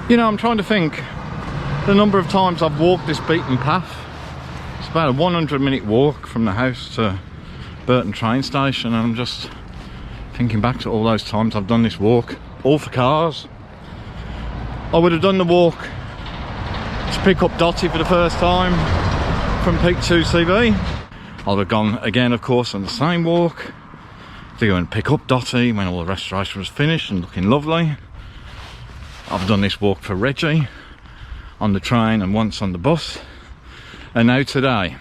You know, I'm trying to think the number of times I've walked this beaten path. It's about a 100-minute walk from the house to Burton train station, and I'm just thinking back to all those times I've done this walk, all for cars. I would have done the walk to pick up Dottie for the first time from Peak 2CV. I would have gone again, of course, on the same walk to go and pick up Dottie when all the restoration was finished and looking lovely. I've done this walk for Reggie on the train and once on the bus, and now today.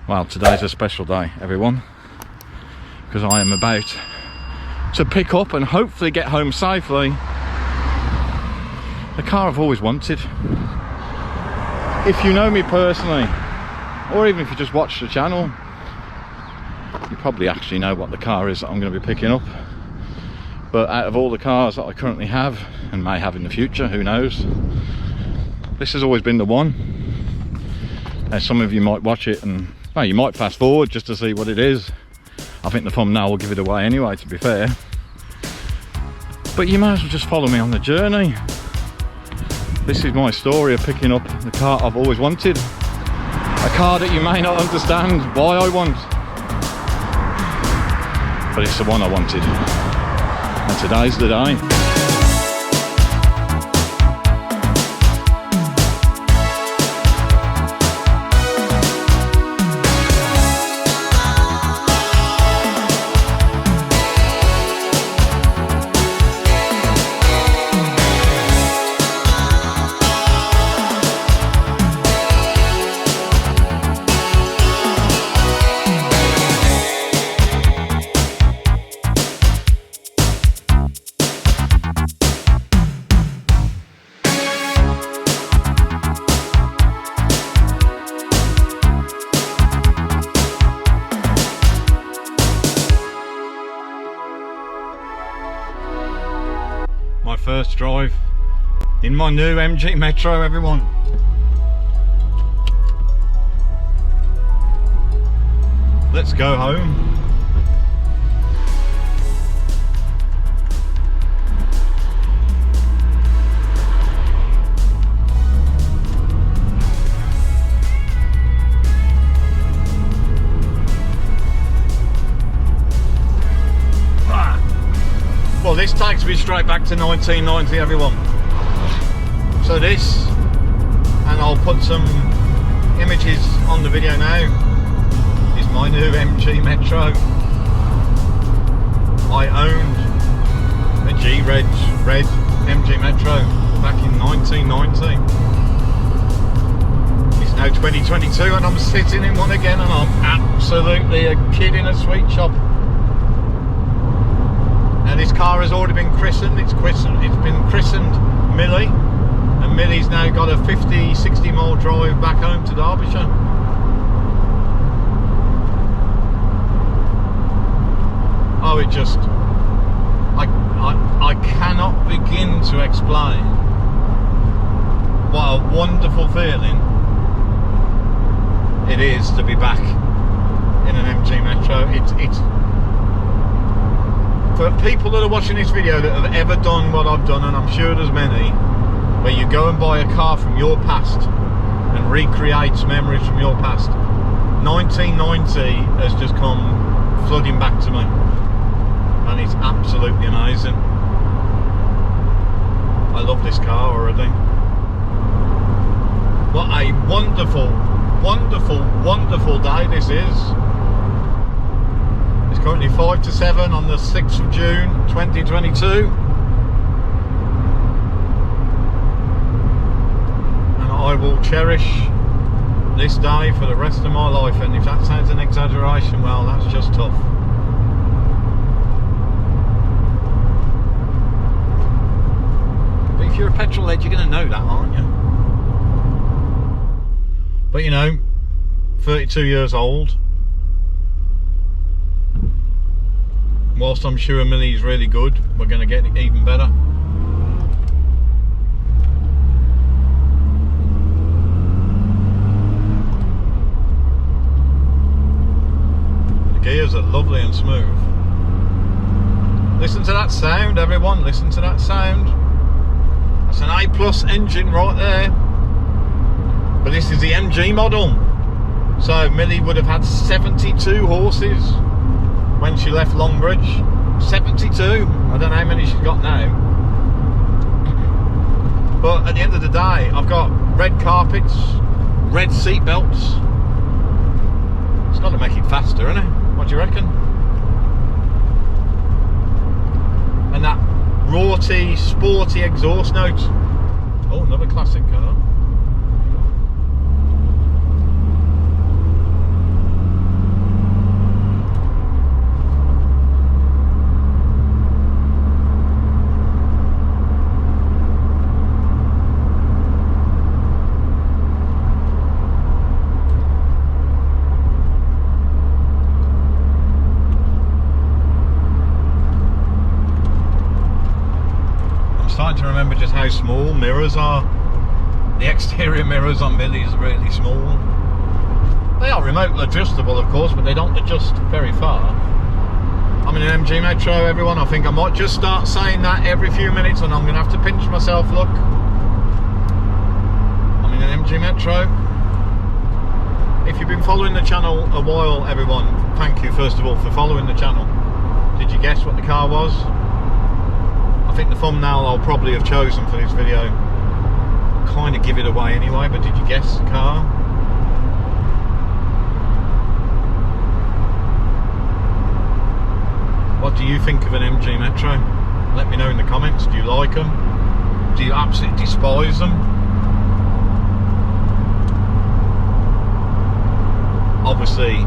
Well, today's a special day, everyone, because I am about to pick up and hopefully get home safely the car I've always wanted. If you know me personally, or even if you just watch the channel, you probably actually know what the car is that I'm going to be picking up. But out of all the cars that I currently have, and may have in the future, who knows, this has always been the one. Now, some of you might watch it and, well, you might fast forward just to see what it is. I think the thumbnail will give it away anyway, to be fair. But you might as well just follow me on the journey. This is my story of picking up the car I've always wanted. A car that you may not understand why I want, but it's the one I wanted. And today's the day. My first drive in my new MG Metro, everyone. Let's go home. Well, this takes me straight back to 1990, everyone. So this, and I'll put some images on the video now, is my new MG Metro. I owned a G-Reg red MG Metro back in 1990. It's now 2022 and I'm sitting in one again, and I'm absolutely a kid in a sweet shop. Now this car has already been christened. It's been christened Millie, and Millie's now got a 50-60 mile drive back home to Derbyshire. Oh, it just, I cannot begin to explain what a wonderful feeling it is to be back in an MG Metro. It's for people that are watching this video that have ever done what I've done, and I'm sure there's many, where you go and buy a car from your past and recreates memories from your past. 1990 has just come flooding back to me, and it's absolutely amazing. I love this car already. What a wonderful, wonderful, wonderful day this is. It's currently 5 to 7 on the 6th of June 2022. And I will cherish this day for the rest of my life, and if that sounds an exaggeration, well, that's just tough. But if you're a petrol head, you're going to know that, aren't you? But you know, 32 years old, whilst I'm sure Millie's really good, we're going to get it even better. The gears are lovely and smooth. Listen to that sound, everyone, listen to that sound. That's an A+ engine right there. But this is the MG model. So Millie would have had 72 horses when she left Longbridge. 72. I don't know how many she's got now. But at the end of the day, I've got red carpets, red seat belts. It's got to make it faster, isn't it? What do you reckon? And that raughty, sporty exhaust note. Oh, another classic car. Starting to remember just how small mirrors are. The exterior mirrors on Millie is really small. They are remote adjustable, of course, but they don't adjust very far. I'm in an MG Metro, everyone. I think I might just start saying that every few minutes, and I'm going to have to pinch myself. Look, I'm in an MG Metro. If you've been following the channel a while, everyone, thank you first of all for following the channel. Did you guess what the car was? I think the thumbnail I'll probably have chosen for this video kind of give it away anyway, but did you guess the car? What do you think of an MG Metro? Let me know in the comments. Do you like them? Do you absolutely despise them? Obviously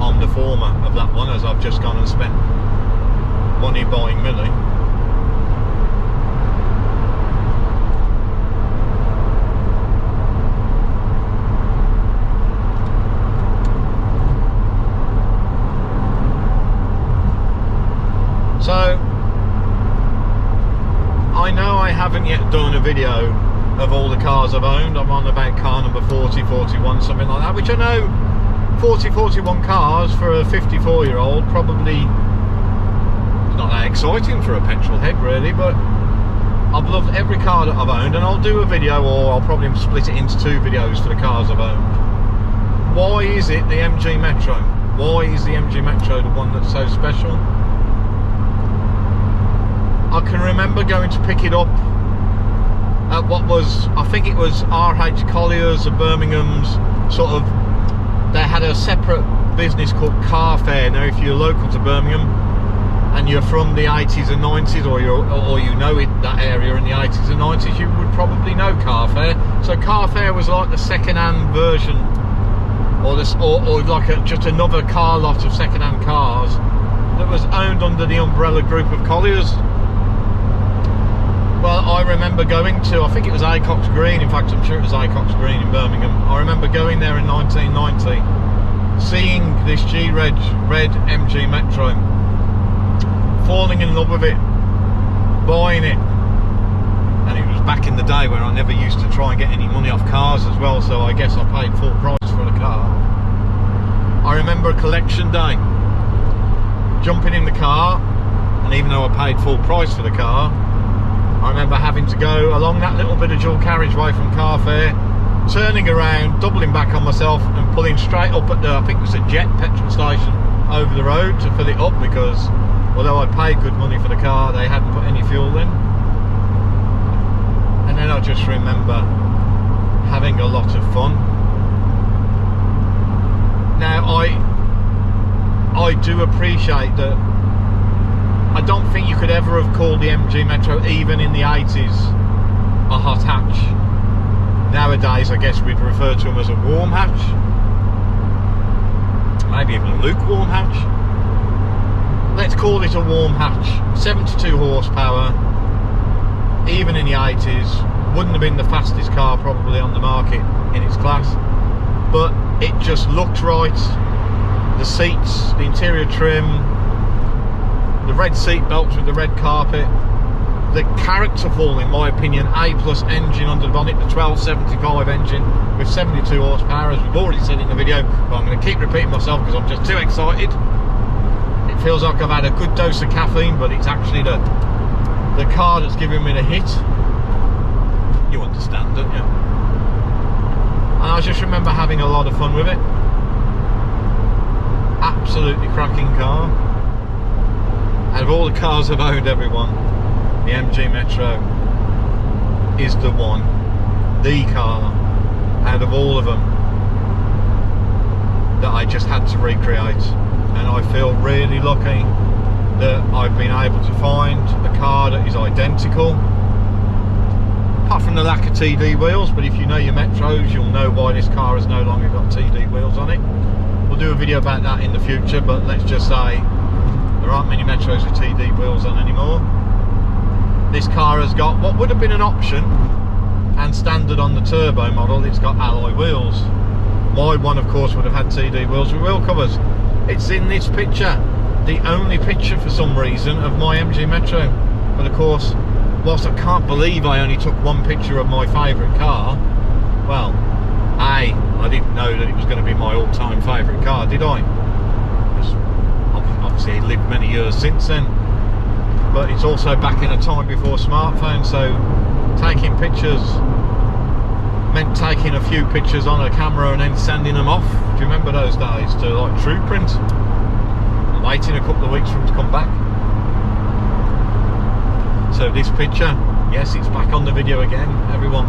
I'm the former of that one, as I've just gone and spent money buying Millie. So, I know I haven't yet done a video of all the cars I've owned. I'm on about car number 40, 41, something like that, which I know 40, 41 cars for a 54-year-old probably not that exciting for a petrol head really, but I've loved every car that I've owned, and I'll do a video, or I'll probably split it into 2 videos for the cars I've owned. Why is it the MG Metro? Why is the MG Metro the one that's so special? I can remember going to pick it up at what was, I think it was RH Collier's of Birmingham's, sort of, they had a separate business called Car Fair. Now if you're local to Birmingham and you're from the 80s and 90s, or you know that area in the 80s and 90s, you would probably know Car Fair. So Car Fair was like the second-hand version, or like just another car lot of second-hand cars that was owned under the umbrella group of Colliers. Well, I remember going to, I think it was Acox Green, in fact I'm sure it was Acox Green in Birmingham. I remember going there in 1990, seeing this red MG Metro, falling in love with it, buying it. And it was back in the day where I never used to try and get any money off cars as well, so I guess I paid full price for the car. I remember a collection day, jumping in the car, and even though I paid full price for the car, I remember having to go along that little bit of dual carriageway from Car Fair, turning around, doubling back on myself and pulling straight up at the, I think it was a Jet petrol station over the road to fill it up, because although I paid good money for the car, they hadn't put any fuel in. And then I just remember having a lot of fun. Now I do appreciate that I don't think you could ever have called the MG Metro, even in the 80s, a hot hatch. Nowadays, I guess we'd refer to them as a warm hatch. Maybe even a lukewarm hatch. Let's call it a warm hatch. 72 horsepower, even in the 80s. Wouldn't have been the fastest car probably on the market in its class. But it just looked right. The seats, the interior trim, the red seat belts with the red carpet, the characterful, in my opinion, A+ engine under the bonnet, the 1275 engine with 72 horsepower, as we've already said in the video, but I'm going to keep repeating myself because I'm just too excited. It feels like I've had a good dose of caffeine, but it's actually the car that's giving me the hit. understand, don't you? And I just remember having a lot of fun with it. Absolutely cracking car. Out of all the cars I've owned, everyone, the MG Metro is the one, the car out of all of them that I just had to recreate. And I feel really lucky that I've been able to find a car that is identical, apart from the lack of TD wheels. But if you know your Metros, you'll know why this car has no longer got TD wheels on it. We'll do a video about that in the future, but let's just say there aren't many Metros with TD wheels on anymore. This car has got what would have been an option and standard on the turbo model. It's got alloy wheels. My one, of course, would have had TD wheels with wheel covers. It's in this picture, the only picture for some reason of my MG Metro. But of course, whilst I can't believe I only took one picture of my favourite car, well, I didn't know that it was going to be my all-time favourite car, did I? Because obviously it lived many years since then, but it's also back in a time before smartphones, so taking pictures meant taking a few pictures on a camera and then sending them off. Do you remember those days? To like True Print, and waiting a couple of weeks for them to come back. So this picture, yes, it's back on the video again, everyone.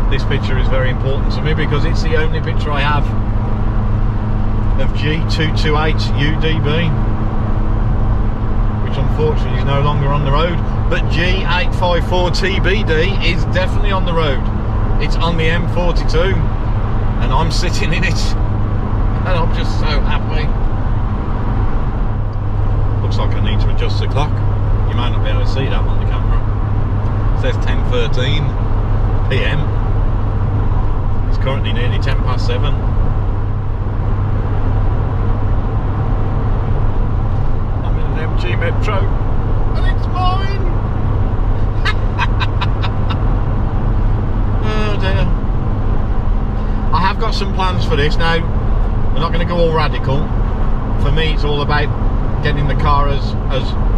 This picture is very important to me because it's the only picture I have of G228 UDB, which unfortunately is no longer on the road, but G854 TBD is definitely on the road. It's on the M42 and I'm sitting in it and I'm just so happy. Looks like I need to adjust the clock. You might not be able to see that on the camera. It says 10:13 PM. It's currently nearly 7:10. I'm in an MG Metro and it's mine. Oh dear. I have got some plans for this. Now, we're not going to go all radical. For me, it's all about getting the car as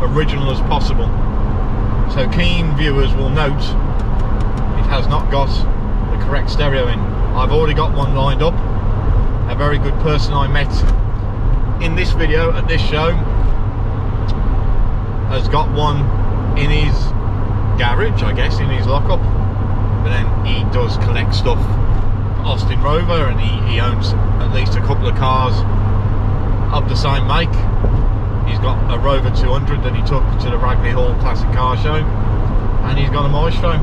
original as possible. So keen viewers will note it has not got the correct stereo in. I've already got one lined up. A very good person I met in this video at this show has got one in his garage, I guess, in his lockup. But then he does collect stuff for Austin Rover, and he owns at least a couple of cars of the same make. He's got a Rover 200 that he took to the Ragley Hall Classic Car Show, and he's got a Maestro.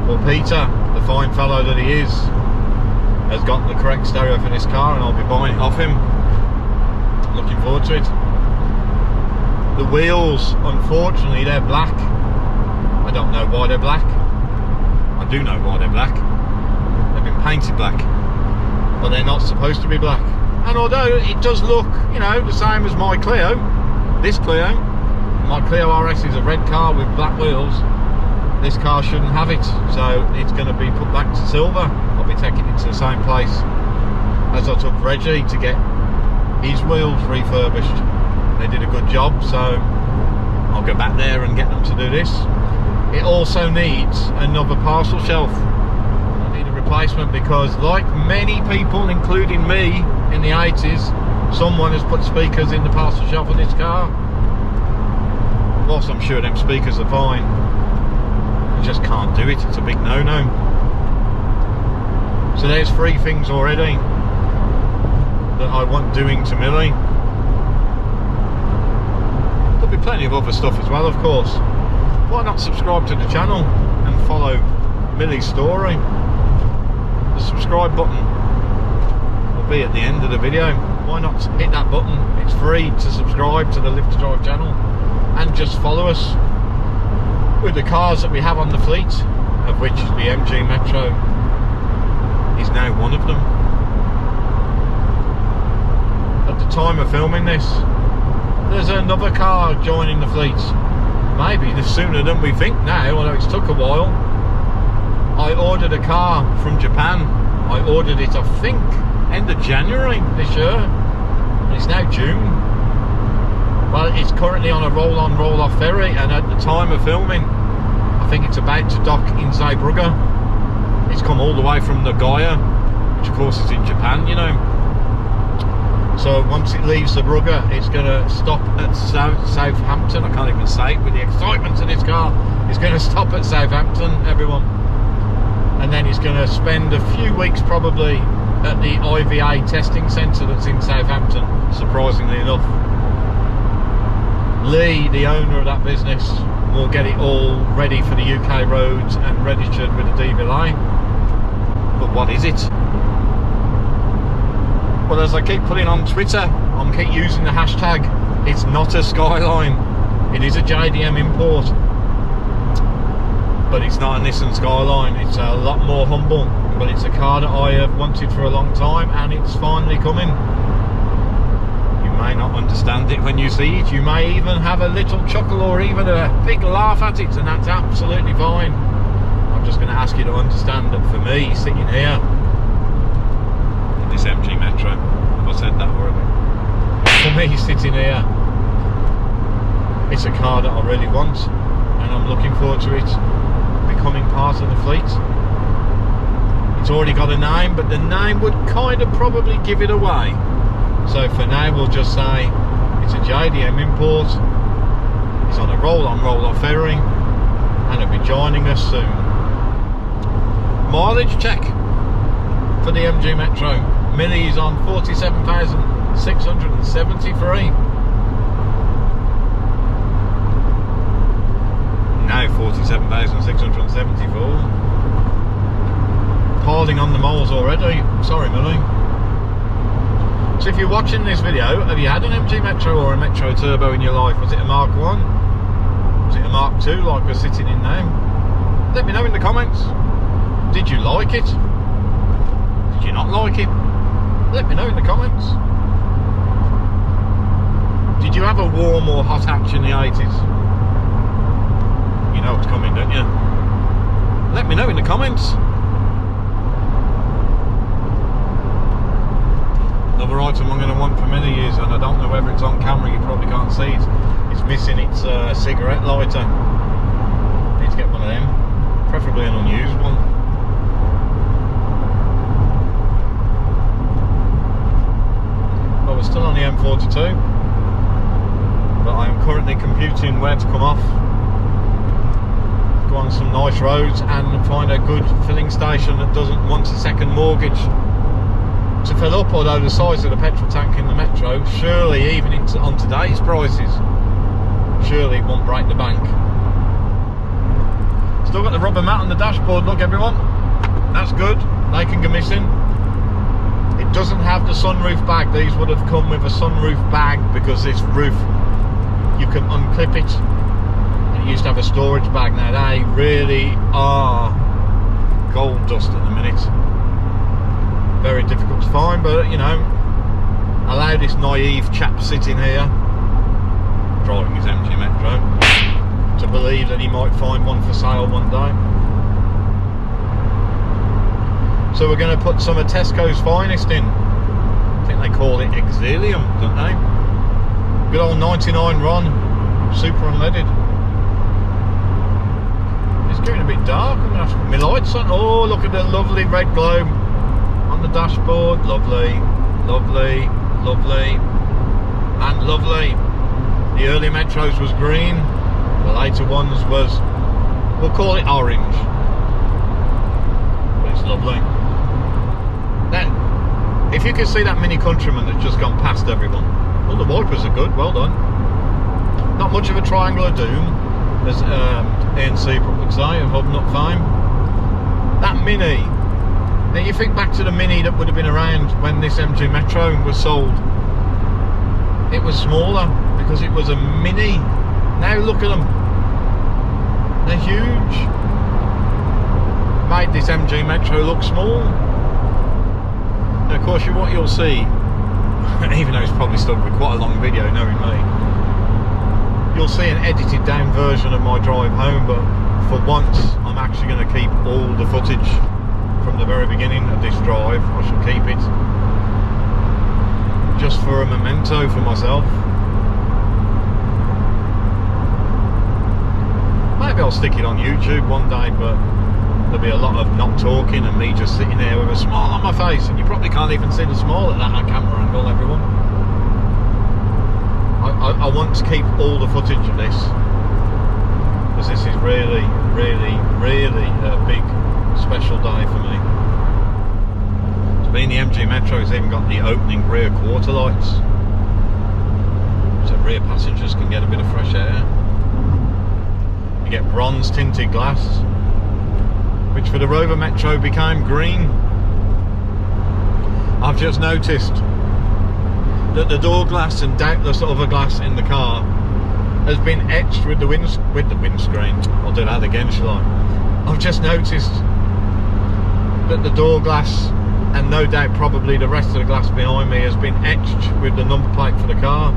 Well, Peter, the fine fellow that he is, has got the correct stereo for this car, and I'll be buying it off him. Looking forward to it. The wheels, unfortunately, they're black. I don't know why they're black. I do know why they're black. They've been painted black, but they're not supposed to be black. And although it does look, you know, the same as my Clio, this Clio, my Clio RS is a red car with black wheels. This car shouldn't have it, so it's going to be put back to silver. I'll be taking it to the same place as I took Reggie to get his wheels refurbished. They did a good job, so I'll go back there and get them to do this. It also needs another parcel shelf. I need a replacement because, like many people, including me, in the 80s, someone has put speakers in the parcel shelf of this car. Whilst I'm sure them speakers are fine, you just can't do it. It's a big no-no. So there's 3 things already that I want doing to Millie. There'll be plenty of other stuff as well, of course. Why not subscribe to the channel and follow Millie's story? The subscribe button will be at the end of the video. Why not hit that button? It's free to subscribe to the Live to Drive channel, and just follow us with the cars that we have on the fleet, of which the MG Metro is now one of them. At the time of filming this, there's another car joining the fleet. Maybe sooner than we think now, although it's took a while. I ordered a car from Japan. I ordered it, I think, end of January this year. And it's now June. Well, it's currently on a roll-on, roll-off ferry, and at the time of filming, I think it's about to dock in Zeebrugge. It's come all the way from Nagoya, which of course is in Japan, you know. So once it leaves Zeebrugge, it's going to stop at Southampton. I can't even say it with the excitement of this car. It's going to stop at Southampton, everyone. And then it's going to spend a few weeks probably at the IVA testing centre that's in Southampton, surprisingly enough. Lee, the owner of that business, will get it all ready for the UK roads and registered with the DVLA. But what is it? Well, as I keep putting on Twitter, I'm keep using the hashtag, it's not a Skyline. It is a JDM import, but it's not a Nissan Skyline. It's a lot more humble, but it's a car that I have wanted for a long time, and it's finally coming. You may not understand it when you see it. You may even have a little chuckle or even a big laugh at it, and that's absolutely fine. I'm just going to ask you to understand that for me, sitting here in this MG Metro, have I said that already? For me, sitting here, it's a car that I really want, and I'm looking forward to it becoming part of the fleet. It's already got a name, but the name would kind of probably give it away. So for now, we'll just say it's a JDM import. It's on a roll-on, roll-off ferry, and it'll be joining us soon. Mileage check for the MG Metro. Millie is on 47,673. Now 47,674. Piling on the miles already. Sorry, Millie. So if you're watching this video, have you had an MG Metro or a Metro Turbo in your life? Was it a Mark 1? Was it a Mark 2 like we're sitting in now? Let me know in the comments. Did you like it? Did you not like it? Let me know in the comments. Did you have a warm or hot hatch in the 80s? You know what's coming, don't you? Let me know in the comments. Another item I'm going to want for Millie is, and I don't know whether it's on camera, you probably can't see it, it's missing its cigarette lighter. Need to get one of them, preferably an unused one. Well, we're still on the M42, but I am currently computing where to come off, go on some nice roads and find a good filling station that doesn't want a second mortgage to fill up, although the size of the petrol tank in the Metro, surely even on today's prices, surely it won't break the bank. Still got the rubber mat on the dashboard, look everyone, that's good, they can go missing. It doesn't have the sunroof bag. These would have come with a sunroof bag because this roof, you can unclip it, and it used to have a storage bag. Now they really are gold dust at the minute. Very difficult to find, but you know, allow this naive chap sitting here driving his MG Metro to believe that he might find one for sale one day. So we're going to put some of Tesco's finest in. I think they call it Exilium, don't they? Good old 99 Ron, super unleaded. It's getting a bit dark. I'm going to have to put my lights on. Oh, look at the lovely red glow on the dashboard. Lovely, lovely, lovely, and lovely. The early Metros was green, the later ones was, we'll call it orange, but it's lovely. Now, if you can see that Mini Countryman that's just gone past everyone, all the wipers are good, well done. Not much of a triangle of doom, as Ian Seabrook would say, of Hub Nut fame. That Mini, now you think back to the Mini that would have been around when this MG Metro was sold. It was smaller because it was a Mini. Now look at them, they're huge. Made this MG Metro look small. And of course what you'll see, even though it's probably still be quite a long video knowing me, you'll see an edited down version of my drive home, but for once I'm actually going to keep all the footage from the very beginning of this drive. I shall keep it just for a memento for myself. Maybe Maybe I'll stick it on YouTube one day, but there'll be a lot of not talking and me just sitting there with a smile on my face, and you probably can't even see the smile at that camera angle, everyone. I want to keep all the footage of this, because this is really, really, really a big, special day for me. To be in the MG Metro, it's even got the opening rear quarter lights, so rear passengers can get a bit of fresh air. You get bronze tinted glass, which for the Rover Metro became green. I've just noticed that the door glass and doubtless other glass in the car has been etched with the windscreen. I'll do that again, shall I? I've just noticed that the door glass, and no doubt probably the rest of the glass behind me, has been etched with the number plate for the car.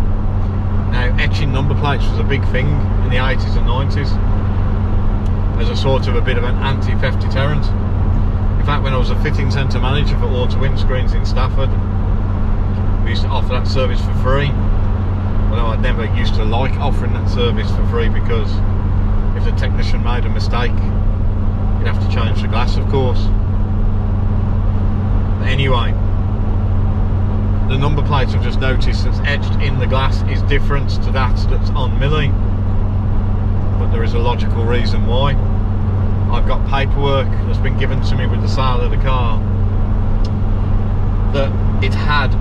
Now, etching number plates was a big thing in the 80s and 90s as a sort of a bit of an anti-theft deterrent. In fact, when I was a fitting centre manager for auto windscreens in Stafford, we used to offer that service for free. Although I never used to like offering that service for free, because if the technician made a mistake, you'd have to change the glass, of course. But anyway, the number plates I've just noticed that's etched in the glass is different to that that's on Millie. But there is a logical reason why. I've got paperwork that's been given to me with the sale of the car that it had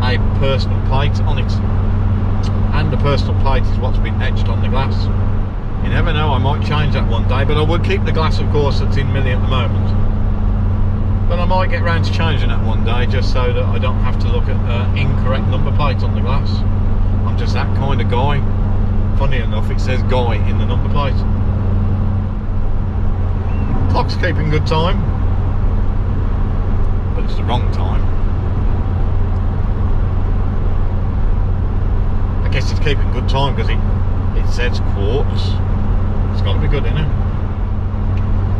a personal plate on it, and the personal plate is what's been etched on the glass. You never know, I might change that one day, but I would keep the glass, of course, that's in Millie at the moment. But I might get round to changing that one day, just so that I don't have to look at incorrect number plates on the glass. I'm just that kind of guy. Funny enough, it says guy in the number plate. Clock's keeping good time, but it's the wrong time. I guess it's keeping good time because it says quartz. It's got to be good, innit?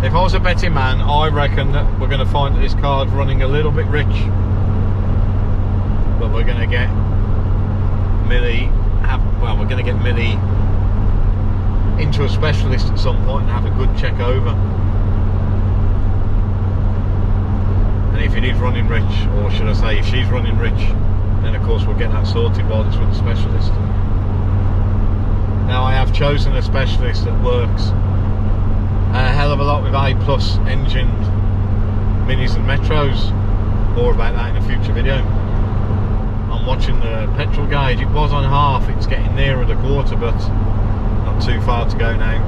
If I was a betting man, I reckon that we're going to find that this car's running a little bit rich, but we're going to get Millie. We're going to get Millie into a specialist at some point and have a good check over. And if it is running rich, or should I say if she's running rich, then of course we'll get that sorted while it's with the specialist. Now, I have chosen a specialist that works a hell of a lot with A+ engined Minis and Metros. More about that in a future video. I'm watching the petrol gauge. It was on half, it's getting nearer the quarter, but not too far to go now.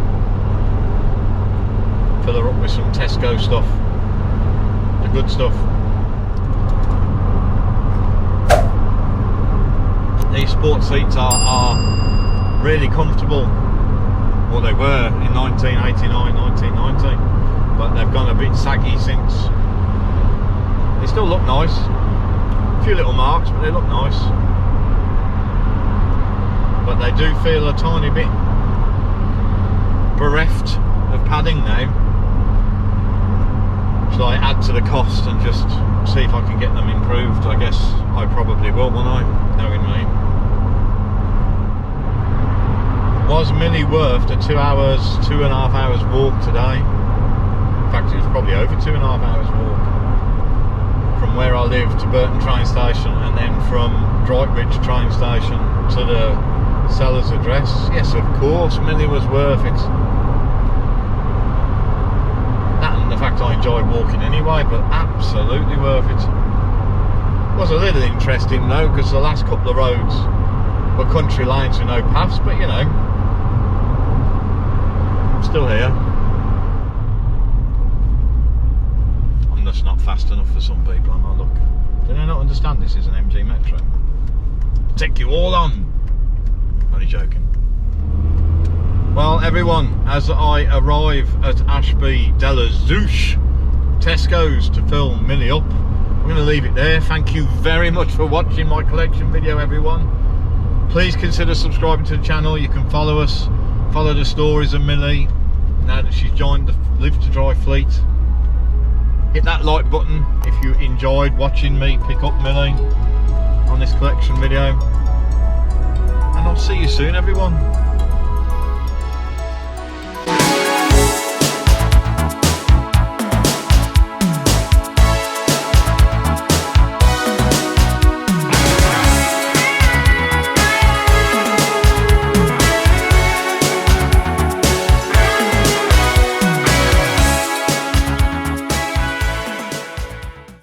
Fill her up with some Tesco stuff, the good stuff. These sport seats are really comfortable. Well, they were in 1989, 1990, but they've gone a bit saggy since. They still look nice. A few little marks, but they look nice. But they do feel a tiny bit bereft of padding now. Shall I add to the cost and just see if I can get them improved? I guess I probably will, won't I? Knowing me. Was Millie worth the 2.5 hours walk today? In fact, it was probably over 2.5 hours walk from where I live to Burton train station, and then from Droitwich train station to the seller's address. Yes, of course, Millie was worth it. That and the fact I enjoy walking anyway, but absolutely worth it. Was a little interesting though, because the last couple of roads were country lanes with no paths, but you know, I'm still here. I'm just not fast enough for some people, am I? Look, do they not understand this is an MG Metro? Take you all on. Only joking. Well, everyone, as I arrive at Ashby de la Zouch Tesco's to film Millie up, I'm going to leave it there. Thank you very much for watching my collection video, everyone. Please consider subscribing to the channel. You can follow us, follow the stories of Millie now that she's joined the Live to Drive fleet. Hit that like button if you enjoyed watching me pick up Millie on this collection video. And I'll see you soon, everyone.